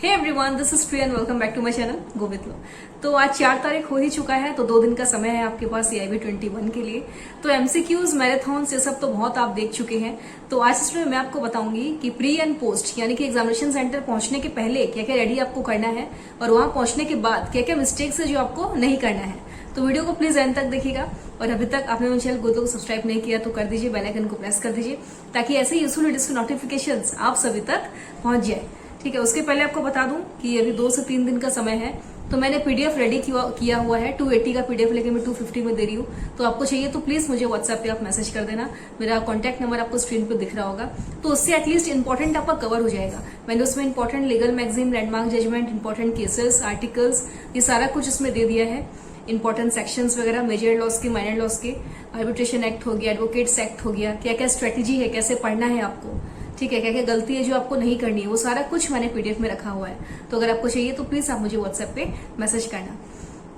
Hey everyone, this is Priya and welcome back to my channel Go With Lo. तो आज 4 तारीख हो ही चुका है, तो 2 दिन का समय है आपके पास AIB 21 के लिए। तो एमसीक्यूज, मैराथन्स, ये सब तो बहुत आप देख चुके हैं। तो आज इसमें मैं आपको बताऊंगी कि प्री एंड पोस्ट यानी कि एग्जामिनेशन सेंटर पहुंचने के पहले क्या क्या रेडी आपको करना है और वहां पहुंचने के बाद क्या क्या मिस्टेक्स है जो आपको नहीं करना है। तो वीडियो को प्लीज एंड तक देखिएगा और अभी तक आपने मेरे चैनल गो को सब्सक्राइब नहीं किया तो कर दीजिए, बेल आइकन को प्रेस कर दीजिए ताकि ऐसे ही यूजफुल वीडियोस की नोटिफिकेशंस आप सभी तक पहुंच जाए। ठीक है, उसके पहले आपको बता दूं कि अभी 2 से 3 दिन का समय है, तो मैंने पीडीएफ रेडी किया हुआ है 280 का पीडीएफ, लेकिन मैं 250 में दे रही हूँ। तो आपको चाहिए तो प्लीज मुझे व्हाट्सएप पे आप मैसेज कर देना, मेरा कॉन्टैक्ट नंबर आपको स्क्रीन पे दिख रहा होगा। तो उससे एटलीस्ट इंपॉर्टेंट आपका कवर हो जाएगा। मैंने उसमें important legal magazine, landmark judgement, important cases, articles, ये सारा कुछ उसमें दे दिया है। इंपॉर्टेंट सेक्शंस वगैरह, मेजर लॉस के, माइनर लॉस के, आर्बिट्रेशन एक्ट हो गया, एडवोकेट्स एक्ट हो गया, क्या क्या स्ट्रेटेजी है, कैसे पढ़ना है आपको, ठीक है, क्या क्या गलती है जो आपको नहीं करनी है, वो सारा कुछ मैंने पीडीएफ में रखा हुआ है। तो अगर आपको चाहिए तो प्लीज आप मुझे व्हाट्सएप पे मैसेज करना।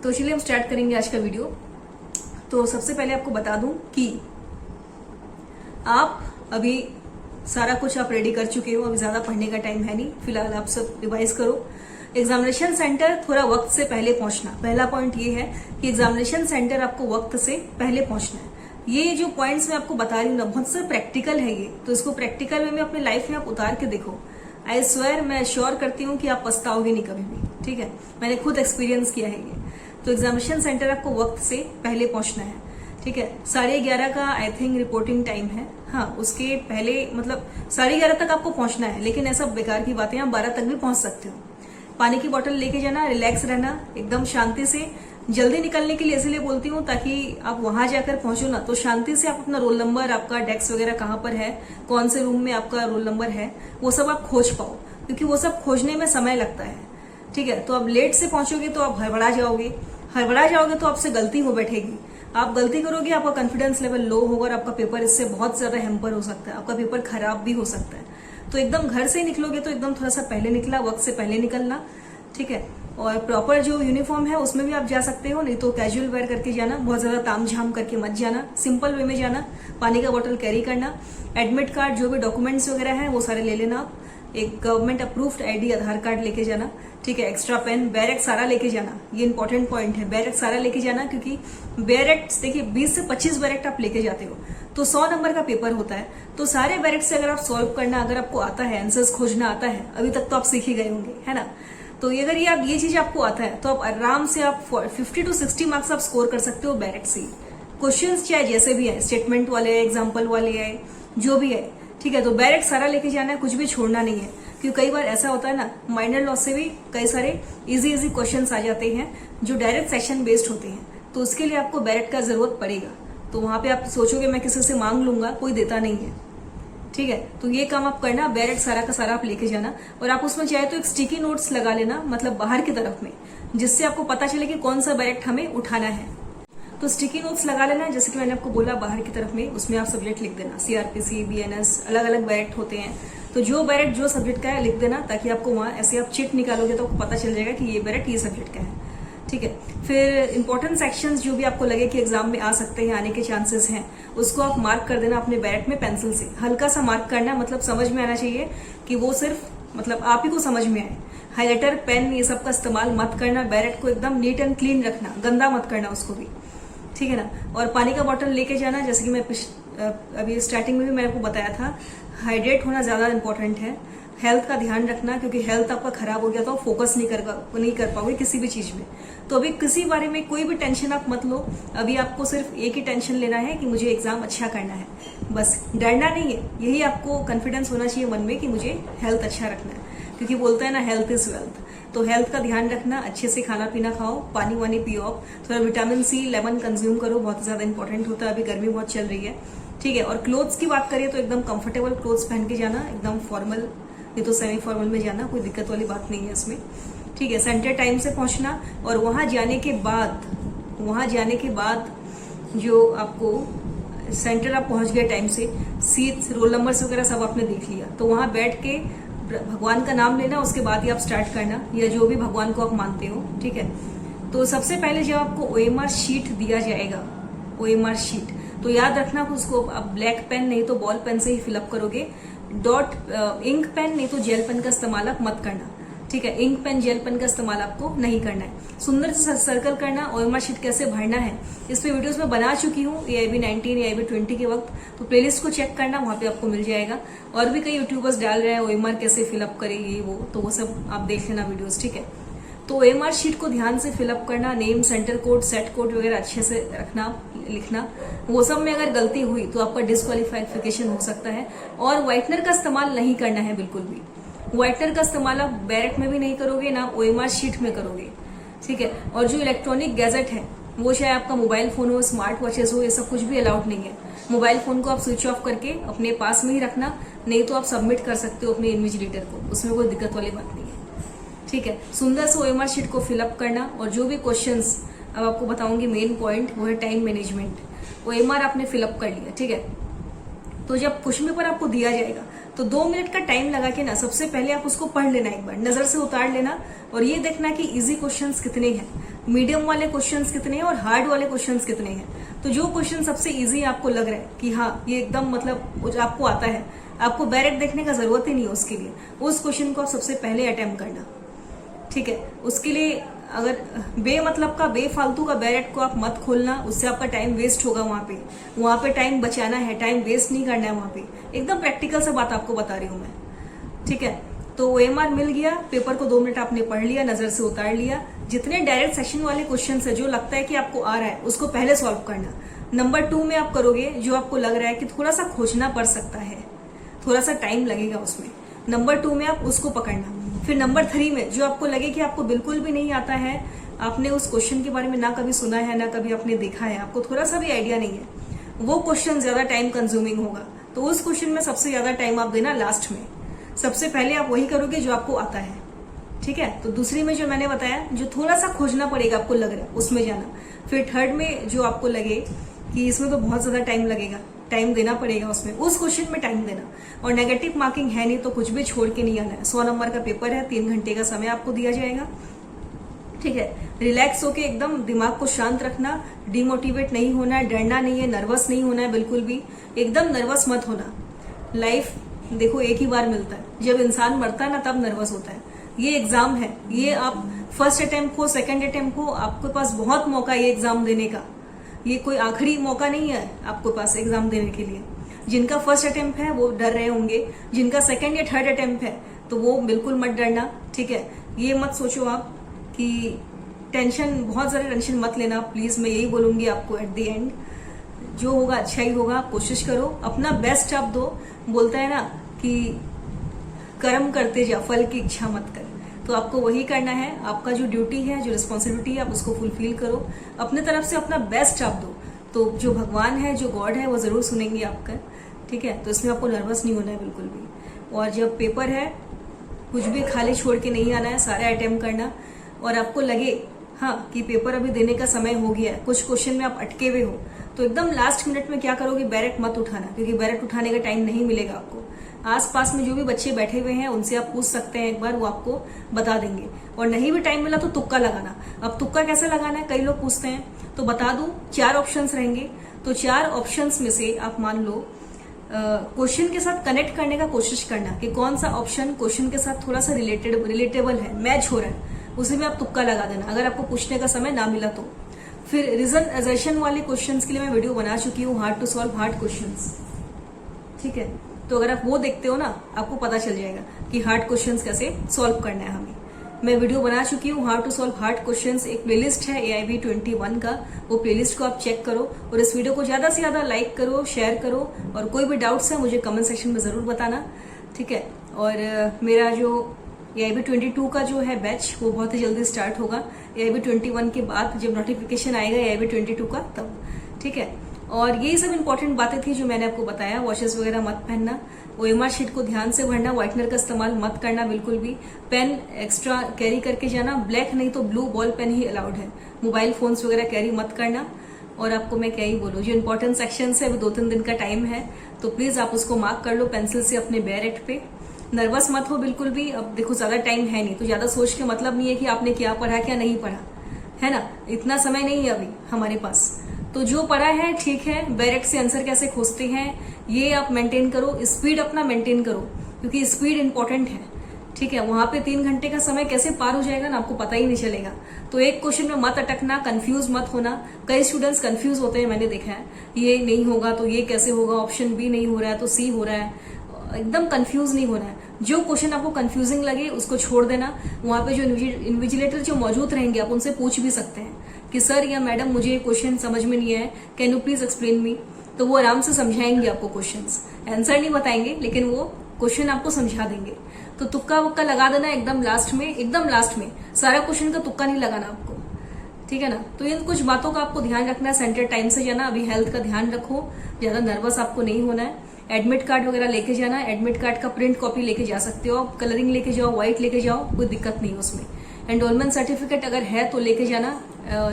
तो चलिए हम स्टार्ट करेंगे आज का वीडियो। तो सबसे पहले आपको बता दूं कि आप अभी सारा कुछ आप रेडी कर चुके हो, अभी ज्यादा पढ़ने का टाइम है नहीं, फिलहाल आप सब रिवाइज करो। एग्जामिनेशन सेंटर थोड़ा वक्त से पहले पहुंचना, पहला पॉइंट ये है कि एग्जामिनेशन सेंटर आपको वक्त से पहले पहुंचना है। ये जो पॉइंट्स मैं आपको बता रही हूँ ना, बहुत से प्रैक्टिकल है ये, तो इसको प्रैक्टिकल में अपने लाइफ में आप उतार के देखो। आई स्वेयर, मैं श्योर करती हूँ कि आप पछताओगे नहीं कभी भी। ठीक है, मैंने खुद एक्सपीरियंस किया है ये। तो एग्जामिनेशन सेंटर आपको वक्त से पहले पहुंचना है। ठीक है, 11:30 का आई थिंक रिपोर्टिंग टाइम है। हाँ, उसके पहले मतलब 11:30 तक आपको पहुंचना है, लेकिन ऐसा बेकार की बातें, आप 12 तक भी पहुंच सकते हो। पानी की बोतल लेके जाना, रिलैक्स रहना, एकदम शांति से। जल्दी निकलने के लिए इसलिए बोलती हूँ ताकि आप वहां जाकर पहुंचो ना तो शांति से आप अपना रोल नंबर, आपका डेस्क वगैरह कहाँ पर है, कौन से रूम में आपका रोल नंबर है, वो सब आप खोज पाओ, क्योंकि वो सब खोजने में समय लगता है। ठीक है, तो आप लेट से पहुंचोगे तो आप हड़बड़ा जाओगे तो आपसे गलती हो बैठेगी। आप गलती करोगे, आपका कॉन्फिडेंस लेवल लो होगा और आपका पेपर इससे बहुत ज्यादा हैम्पर हो सकता है, आपका पेपर खराब भी हो सकता है। तो एकदम घर से निकलोगे तो एकदम थोड़ा सा पहले निकला, वक्त से पहले निकलना। ठीक है, और प्रॉपर जो यूनिफॉर्म है उसमें भी आप जा सकते हो, नहीं तो कैजुअल वेयर करके जाना, बहुत ज्यादा तामझाम करके मत जाना, सिंपल वे में जाना। पानी का बोतल कैरी करना, एडमिट कार्ड, जो भी डॉक्यूमेंट्स वगैरह है वो सारे ले लेना आप। एक गवर्नमेंट अप्रूव्ड ID, आधार कार्ड लेके जाना। ठीक है, एक्स्ट्रा पेन, बैरक सारा लेके जाना, ये इंपॉर्टेंट पॉइंट है, बैरक सारा लेके जाना, क्योंकि बैरक्स देखिए 20 से 25 बैरक आप लेके जाते हो तो 100 नंबर का पेपर होता है। तो सारे बैरक से अगर आप सॉल्व करना, अगर आपको आता है, आंसर्स खोजना आता है, अभी तक तो आप सीख ही गए होंगे, है ना। तो अगर ये चीज आपको आता है तो आप आराम से आप 50 to 60 मार्क्स आप स्कोर कर सकते हो बैरक से। क्वेश्चंस चाहे जैसे भी है, स्टेटमेंट वाले है, एग्जाम्पल वाले है, जो भी है। ठीक है, तो बैरक सारा लेके जाना है, कुछ भी छोड़ना नहीं है, क्योंकि कई बार ऐसा होता है ना, माइनर लॉस से भी कई सारे इजी क्वेश्चंस आ जाते हैं जो डायरेक्ट सेशन बेस्ड होते हैं, तो उसके लिए आपको बैरक का जरूरत पड़ेगा। तो वहां पे आप सोचोगे मैं किसी से मांग लूंगा, कोई देता नहीं है। ठीक है, तो ये काम आप करना, बैरक सारा का सारा आप लेके जाना। और आप उसमें चाहे तो एक स्टिकी नोट्स लगा लेना, मतलब बाहर की तरफ में, जिससे आपको पता चले कि कौन सा बैरक हमें उठाना है। तो स्टिकी नोट्स लगा लेना, जैसे कि मैंने आपको बोला बाहर की तरफ में, उसमें आप सब्जेक्ट लिख देना, CRPC, BNS, अलग अलग बैरक होते हैं। तो जो बैरक जो सब्जेक्ट का है लिख देना, ताकि आपको वहां ऐसे आप चिट निकालोगे तो आपको पता चल जाएगा कि ये बैरक ये सब्जेक्ट का है। ठीक है, फिर इंपॉर्टेंट सेक्शंस जो भी आपको लगे कि एग्जाम में आ सकते हैं, आने के चांसेस हैं, उसको आप मार्क कर देना अपने बैरक में पेंसिल से। हल्का सा मार्क करना, मतलब समझ में आना चाहिए कि वो सिर्फ मतलब आप ही को समझ में आए। हाईलाइटर, पेन, ये सब का इस्तेमाल मत करना। बैरक को एकदम नीट एंड क्लीन रखना, गंदा मत करना उसको भी। ठीक है ना। और पानी का बोतल लेके जाना, जैसे कि मैं अभी स्टार्टिंग में भी मैंने आपको बताया था, हाइड्रेट होना ज्यादा इंपॉर्टेंट है। हेल्थ का ध्यान रखना, क्योंकि हेल्थ आपका खराब हो गया तो फोकस नहीं कर पाओगे किसी भी चीज में। तो अभी किसी बारे में कोई भी टेंशन आप मत लो, अभी आपको सिर्फ एक ही टेंशन लेना है कि मुझे एग्जाम अच्छा करना है, बस डरना नहीं है। यही आपको कॉन्फिडेंस होना चाहिए मन में कि मुझे हेल्थ अच्छा रखना है, क्योंकि बोलता है ना, हेल्थ इज वेल्थ। तो हेल्थ का ध्यान रखना, अच्छे से खाना पीना खाओ, पानी वानी पियो, थोड़ा विटामिन C, लेमन कंज्यूम करो, बहुत ज्यादा इंपॉर्टेंट होता है, अभी गर्मी बहुत चल रही है। ठीक है, और क्लोथ्स की बात करिए तो एकदम कंफर्टेबल क्लोथ्स पहन के जाना, एकदम फॉर्मल, ये तो सेमी फॉर्मल में जाना, कोई दिक्कत वाली बात नहीं है इसमें। ठीक है, सेंटर टाइम से पहुंचना, और वहां जाने के बाद जो आपको सेंटर आप पहुंच गए टाइम से, सीट्स, रोल नंबर्स वगैरह सब आपने देख लिया, तो वहां बैठ के भगवान का नाम लेना, उसके बाद ही आप स्टार्ट करना, या जो भी भगवान को आप मानते हो। ठीक है, तो सबसे पहले जब आपको OMR शीट दिया जाएगा, OMR शीट, तो याद रखना उसको आप ब्लैक पेन नहीं तो बॉल पेन से ही फिलअप करोगे। डॉट इंक पेन नहीं तो जेल पेन का इस्तेमाल आप मत करना। ठीक है। इंक पेन, जेल पेन का इस्तेमाल आपको नहीं करना है। सुंदर से सर्कल करना, ओएमआर शीट कैसे भरना है, इस पे वीडियोस में बना चुकी हूँ AIB 19 AIB 20 के वक्त, तो प्लेलिस्ट को चेक करना, वहां पे आपको मिल जाएगा। और भी कई यूट्यूबर्स डाल रहे हैं ओएमआर कैसे फिलअप करे ये वो, तो वो सब आप देख लेना वीडियोस, ठीक है। तो ओएमआर शीट को ध्यान से फिलअप करना, name, centre code, set code वगैरह अच्छे से रखना, लिखना। वो सब में अगर गलती हुई तो आपका डिस्क्वालिफिकेशन हो सकता है। और व्हाइटनर का इस्तेमाल नहीं करना है बिल्कुल भी। व्हाइटनर का इस्तेमाल आप बैरेट में भी नहीं करोगे, ना ओएमआर शीट में करोगे, ठीक है। और जो इलेक्ट्रॉनिक गैजेट है वो चाहे आपका मोबाइल फोन हो, स्मार्ट वॉचेस हो, ये सब कुछ भी अलाउड नहीं है। मोबाइल फोन को आप स्विच ऑफ करके अपने पास में ही रखना, नहीं तो आप सबमिट कर सकते हो अपने इन्विजिलेटर को, उसमें कोई दिक्कत वाली बात नहीं है, ठीक है। सुंदर से ओएमआर शीट को फिलअप करना। और जो भी क्वेश्चंस अब आपको बताऊंगी, मेन पॉइंट वो है टाइम मैनेजमेंट। ओएमआर आपने फिलअप कर लिया, ठीक है। तो जब क्वेश्चन पेपर आपको दिया जाएगा तो 2 मिनट का टाइम लगा के ना सबसे पहले आप उसको पढ़ लेना, एक बार नजर से उतार लेना और ये देखना कि इजी क्वेश्चंस कितने हैं, मीडियम वाले क्वेश्चंस कितने हैं और हार्ड वाले क्वेश्चंस कितने हैं। तो जो क्वेश्चन सबसे इजी आपको लग रहा है कि हाँ ये एकदम मतलब आपको आता है, आपको बैरेट देखने का जरूरत ही नहीं है उसके लिए, उस क्वेश्चन को आप सबसे पहले अटेम्प्ट करना, ठीक है। उसके लिए अगर बेमतलब का, बेफालतू का बैरेट को आप मत खोलना, उससे आपका टाइम वेस्ट होगा। वहां पे टाइम बचाना है, टाइम वेस्ट नहीं करना है वहां पे। एकदम प्रैक्टिकल से बात आपको बता रही हूं मैं, ठीक है। तो ओएमआर मिल गया, पेपर को 2 मिनट आपने पढ़ लिया, नजर से उतार लिया। जितने डायरेक्ट सेशन वाले क्वेश्चन है जो लगता है कि आपको आ रहा है उसको पहले सॉल्व करना। नंबर 2 में आप करोगे जो आपको लग रहा है कि थोड़ा सा खोजना पड़ सकता है, थोड़ा सा टाइम लगेगा उसमें, नंबर 2 में आप उसको पकड़ना। फिर नंबर 3 में जो आपको लगे कि आपको बिल्कुल भी नहीं आता है, आपने उस क्वेश्चन के बारे में ना कभी सुना है ना कभी आपने देखा है, आपको थोड़ा सा भी आइडिया नहीं है, वो क्वेश्चन ज्यादा टाइम कंज्यूमिंग होगा, तो उस क्वेश्चन में सबसे ज्यादा टाइम आप देना लास्ट में। सबसे पहले आप वही करोगे जो आपको आता है, ठीक है। तो दूसरी में जो मैंने बताया, जो थोड़ा सा खोजना पड़ेगा आपको लग रहा है, उसमें जाना। फिर थर्ड में जो आपको लगे कि इसमें तो बहुत ज्यादा टाइम लगेगा, टाइम देना पड़ेगा उसमें, उस क्वेश्चन में टाइम देना। और नेगेटिव मार्किंग है नहीं तो कुछ भी छोड़ के नहीं आना है। 100 नंबर का पेपर है, 3 घंटे का समय आपको दिया जाएगा, ठीक है। रिलैक्स होके एकदम दिमाग को शांत रखना, डिमोटिवेट नहीं होना है, डरना नहीं है, नर्वस नहीं होना है बिल्कुल भी, एकदम नर्वस मत होना। लाइफ देखो एक ही बार मिलता है, जब इंसान मरता है ना तब नर्वस होता है। ये एग्जाम है, ये आप फर्स्ट अटेम्प्ट हो, सेकंड अटेम्प्ट हो, आपके पास बहुत मौका है ये एग्जाम देने का। ये कोई आखिरी मौका नहीं है आपके पास एग्जाम देने के लिए। जिनका फर्स्ट अटेम्प्ट है वो डर रहे होंगे, जिनका सेकंड या थर्ड अटेम्प्ट है तो वो बिल्कुल मत डरना, ठीक है। ये मत सोचो आप कि टेंशन, बहुत ज्यादा टेंशन मत लेना प्लीज। मैं यही बोलूंगी आपको, एट द एंड जो होगा अच्छा ही होगा। कोशिश करो, अपना बेस्ट आप दो। बोलता है ना कि कर्म करते जा, फल की इच्छा मत कर, तो आपको वही करना है। आपका जो ड्यूटी है, जो रिस्पॉन्सिबिलिटी है, आप उसको फुलफिल करो, अपने तरफ से अपना बेस्ट आप दो, तो जो भगवान है, जो गॉड है, वो जरूर सुनेंगे आपका, ठीक है। तो इसमें आपको नर्वस नहीं होना है बिल्कुल भी। और जब पेपर है कुछ भी खाली छोड़ के नहीं आना है, सारे अटेम्प्ट करना। और आपको लगे हाँ कि पेपर अभी देने का समय हो गया है, कुछ क्वेश्चन में आप अटके हुए हो, तो एकदम लास्ट मिनट में क्या करोगे, बैरेट मत उठाना, क्योंकि बैरेट उठाने का टाइम नहीं मिलेगा आपको। आसपास में जो भी बच्चे बैठे हुए हैं उनसे आप पूछ सकते हैं, एक बार वो आपको बता देंगे। और नहीं भी टाइम मिला तो तुक्का लगाना। अब तुक्का कैसे लगाना है, कई लोग पूछते हैं, तो बता दूं 4 ऑप्शंस रहेंगे। तो 4 ऑप्शंस में से आप मान लो क्वेश्चन के साथ कनेक्ट करने का कोशिश करना कि कौन सा ऑप्शन क्वेश्चन के साथ थोड़ा सा रिलेटेबल है, मैच हो रहा है, उसी में आप तुक्का लगा देना, अगर आपको पूछने का समय ना मिला तो। फिर रीजन एजर्शन वाले क्वेश्चंस के लिए मैं वीडियो बना चुकी हूँ, hard to solve hard questions, ठीक है। तो अगर आप वो देखते हो ना, आपको पता चल जाएगा कि हार्ड क्वेश्चंस कैसे सॉल्व करना है हमें। मैं वीडियो बना चुकी हूँ how to solve hard questions, एक प्लेलिस्ट है AIB 21 का, वो प्लेलिस्ट को आप चेक करो और इस वीडियो को ज्यादा से ज्यादा लाइक करो, शेयर करो, और कोई भी डाउट्स है मुझे कमेंट सेक्शन में जरूर बताना, ठीक है। और मेरा जो AIB 22 का जो है बैच वो बहुत ही जल्दी स्टार्ट होगा, AIB 21 के बाद जब नोटिफिकेशन आएगा AIB 22 का तब, ठीक है। और यही सब इंपॉर्टेंट बातें थी जो मैंने आपको बताया। वॉचेस वगैरह मत पहनना, OMR शीट को ध्यान से भरना, व्हाइटनर का इस्तेमाल मत करना बिल्कुल भी, पेन एक्स्ट्रा कैरी करके जाना, ब्लैक नहीं तो ब्लू बॉल पेन ही अलाउड है, मोबाइल फोन्स वगैरह कैरी मत करना। और आपको मैं क्या ही बोलूं, जो इंपॉर्टेंट सेक्शन है अभी 2-3 दिन का टाइम है, तो प्लीज आप उसको मार्क कर लो पेंसिल से अपने बैरेट पे। नर्वस मत हो बिल्कुल भी, अब देखो ज्यादा टाइम है नहीं, तो ज्यादा सोच के मतलब नहीं है कि आपने क्या पढ़ा क्या नहीं पढ़ा, है ना, इतना समय नहीं है अभी हमारे पास। तो जो पढ़ा है ठीक है, बैरेट से आंसर कैसे खोजते हैं ये आप मेंटेन करो, स्पीड अपना मेंटेन करो, क्योंकि स्पीड इंपॉर्टेंट है, ठीक है, वहां पे 3 घंटे का समय कैसे पार हो जाएगा ना, आपको पता ही नहीं चलेगा। तो एक क्वेश्चन में मत अटकना, कंफ्यूज मत होना। कई स्टूडेंट्स कंफ्यूज होते हैं, मैंने देखा है, ये नहीं होगा तो ये कैसे होगा, ऑप्शन बी नहीं हो रहा है तो सी हो रहा है। एकदम कंफ्यूज नहीं होना है। जो क्वेश्चन आपको कंफ्यूजिंग लगे उसको छोड़ देना। वहां पे जो इन्विजिलेटर जो मौजूद रहेंगे, आप उनसे पूछ भी सकते हैं कि सर या मैडम मुझे ये क्वेश्चन समझ में नहीं आया, can you please explain me. तो वो आराम से समझाएंगे आपको क्वेश्चंस, आंसर नहीं बताएंगे लेकिन वो क्वेश्चन आपको समझा देंगे। तो तुक्का वक्का लगा देना एकदम लास्ट में, सारा क्वेश्चन का तुक्का नहीं लगाना आपको, ठीक है ना। तो इन कुछ बातों का आपको ध्यान रखना है। सेंटर टाइम से जाना, अभी हेल्थ का ध्यान रखो, ज्यादा नर्वस आपको नहीं होना है। एडमिट कार्ड वगैरह लेके जाना, एडमिट कार्ड का प्रिंट कॉपी लेके जा सकते हो आप, कलरिंग लेके जाओ, व्हाइट लेके जाओ, कोई दिक्कत नहीं उसमें। एनरोलमेंट सर्टिफिकेट अगर है तो लेके जाना,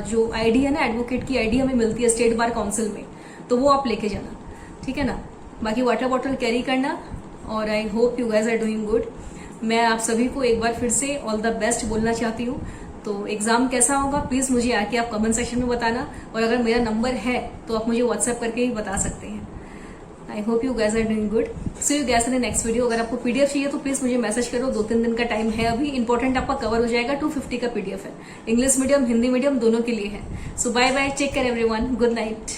जो आईडी है ना, एडवोकेट की आईडी हमें मिलती है स्टेट बार काउंसिल में, तो वो आप लेके जाना, ठीक है ना। बाकी वाटर बॉटल कैरी करना, और I hope you guys are doing good. मैं आप सभी को एक बार फिर से ऑल द बेस्ट बोलना चाहती हूँ। तो एग्जाम कैसा होगा प्लीज मुझे आके आप कमेंट सेक्शन में बताना, और अगर मेरा नंबर है तो आप मुझे व्हाट्सएप करके ही बता सकते हैं। I hope you guys are doing good. See you guys in the next video. अगर आपको पीडीएफ चाहिए तो प्लीज मुझे मैसेज करो, 2-3 दिन का टाइम है अभी, इंपॉर्टेंट आपका कवर हो जाएगा। 250 का पीडीएफ है, इंग्लिश मीडियम हिंदी मीडियम दोनों के लिए है। So bye bye, take care everyone, good night.